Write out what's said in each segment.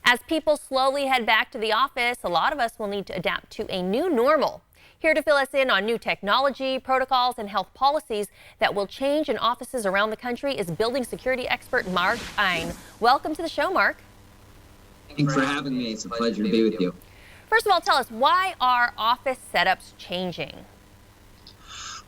As people slowly head back to the office, a lot of us will need to adapt to a new normal. Here to fill us in on new technology, protocols, and health policies that will change in offices around the country is building security expert Mark Ein. Welcome to the show, Mark. Thanks for having me. It's a pleasure to be with you. First of all, tell us, why are office setups changing?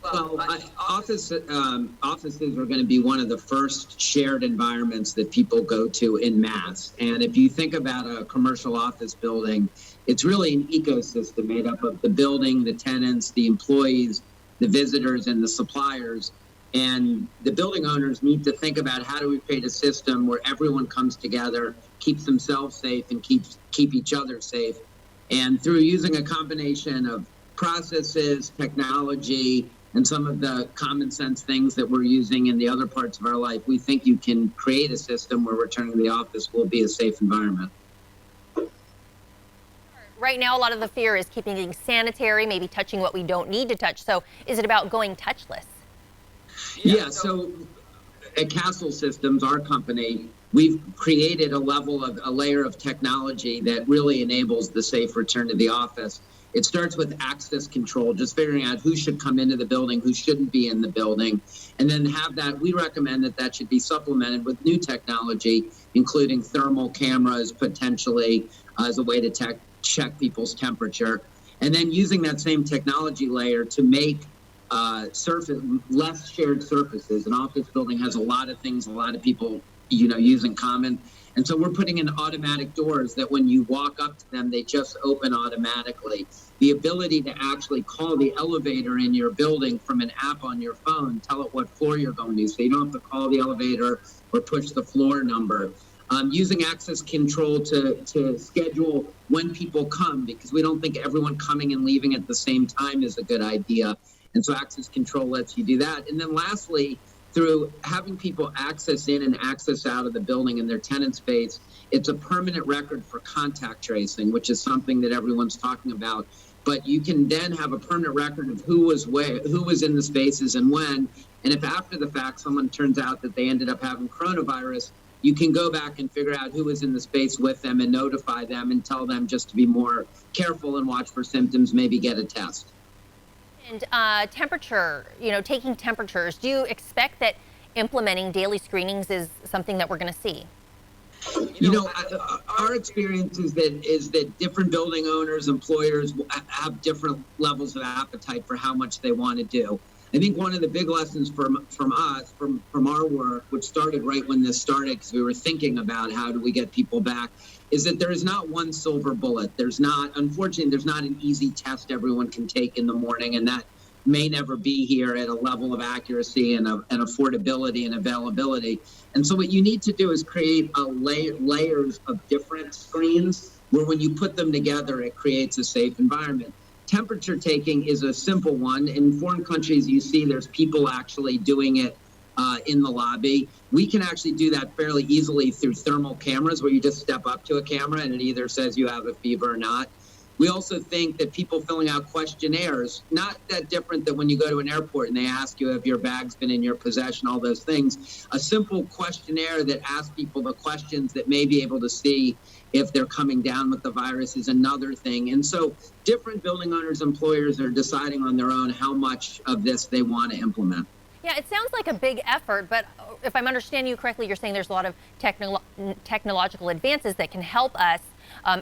Well, offices are going to be one of the first shared environments that people go to en masse. And if you think about a commercial office building, it's really an ecosystem made up of the building, the tenants, the employees, the visitors, and the suppliers. And the building owners need to think about, how do we create a system where everyone comes together, keeps themselves safe, and keep each other safe. And through using a combination of processes, technology, and some of the common sense things that we're using in the other parts of our life, we think you can create a system where returning to the office will be a safe environment. Right now, a lot of the fear is keeping things sanitary, maybe touching what we don't need to touch. So is it about going touchless? Yeah, so at Kastle Systems, our company, we've created a layer of technology that really enables the safe return to the office. It starts with access control, just figuring out who should come into the building, who shouldn't be in the building. And then we recommend that should be supplemented with new technology, including thermal cameras, potentially as a way to check people's temperature. And then using that same technology layer to make less shared surfaces. An office building has a lot of things a lot of people use in common. And so we're putting in automatic doors that when you walk up to them, they just open automatically. The ability to actually call the elevator in your building from an app on your phone, tell it what floor you're going to, so you don't have to call the elevator or push the floor number. Using access control to schedule when people come, because we don't think everyone coming and leaving at the same time is a good idea. And so access control lets you do that. And then lastly, through having people access in and access out of the building in their tenant space, it's a permanent record for contact tracing, which is something that everyone's talking about. But you can then have a permanent record of who was in the spaces and when. And if after the fact someone turns out that they ended up having coronavirus, you can go back and figure out who was in the space with them and notify them and tell them just to be more careful and watch for symptoms, maybe get a test. And temperature, taking temperatures, do you expect that implementing daily screenings is something that we're going to see? Our experience is that different building owners, employers have different levels of appetite for how much they want to do. I think one of the big lessons from us, from our work, which started right when this started, because we were thinking about how do we get people back, is that there is not one silver bullet. Unfortunately, there's not an easy test everyone can take in the morning, and that may never be here at a level of accuracy and affordability and availability. And so what you need to do is create layers of different screens where when you put them together, it creates a safe environment. Temperature taking is a simple one. In foreign countries, you see there's people actually doing it in the lobby. We can actually do that fairly easily through thermal cameras, where you just step up to a camera and it either says you have a fever or not. We also think that people filling out questionnaires, not that different than when you go to an airport and they ask you if your bag's been in your possession, all those things. A simple questionnaire that asks people the questions that may be able to see if they're coming down with the virus is another thing. And so different building owners, employers are deciding on their own how much of this they want to implement. Yeah, it sounds like a big effort, but if I'm understanding you correctly, you're saying there's a lot of technological advances that can help us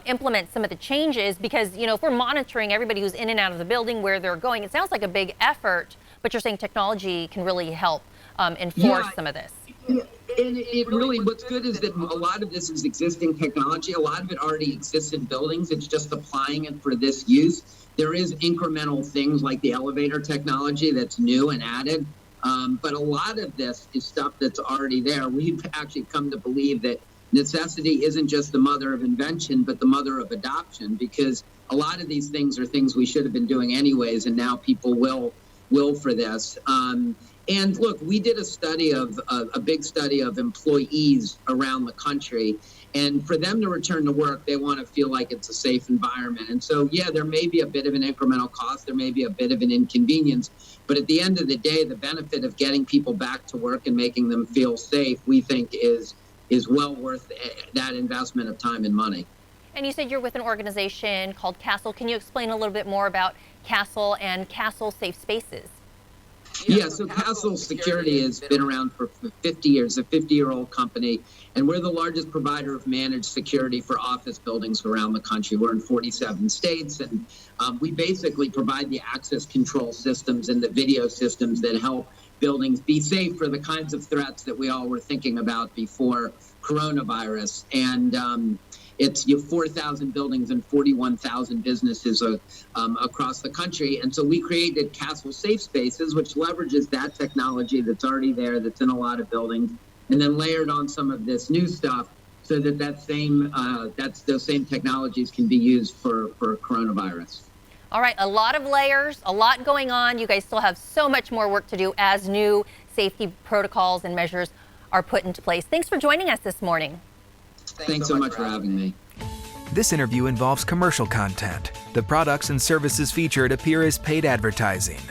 implement some of the changes, because, if we're monitoring everybody who's in and out of the building, where they're going, it sounds like a big effort, but you're saying technology can really help enforce some of this. Yeah. And it really, what's good is that a lot of this is existing technology. A lot of it already exists in buildings. It's just applying it for this use. There is incremental things like the elevator technology that's new and added. But a lot of this is stuff that's already there. We've actually come to believe that necessity isn't just the mother of invention, but the mother of adoption, because a lot of these things are things we should have been doing anyways, and now people will for this. And look, we did a big study of employees around the country, and for them to return to work, they want to feel like it's a safe environment. And so, yeah, there may be a bit of an incremental cost, there may be a bit of an inconvenience, but at the end of the day, the benefit of getting people back to work and making them feel safe, we think is is well worth that investment of time and money. And you said you're with an organization called Kastle. Can you explain a little bit more about Kastle and Kastle Safe Spaces? Yeah, so Kastle Security has been around for 50 years, a 50-year-old company, and we're the largest provider of managed security for office buildings around the country. We're in 47 states, and we basically provide the access control systems and the video systems that help buildings be safe for the kinds of threats that we all were thinking about before coronavirus. And it's 4,000 buildings and 41,000 businesses across the country. And so we created Kastle Safe Spaces, which leverages that technology that's already there, that's in a lot of buildings, and then layered on some of this new stuff so that those same technologies can be used for coronavirus. All right, a lot of layers, a lot going on. You guys still have so much more work to do as new safety protocols and measures are put into place. Thanks for joining us this morning. Thanks so much for having me. This interview involves commercial content. The products and services featured appear as paid advertising.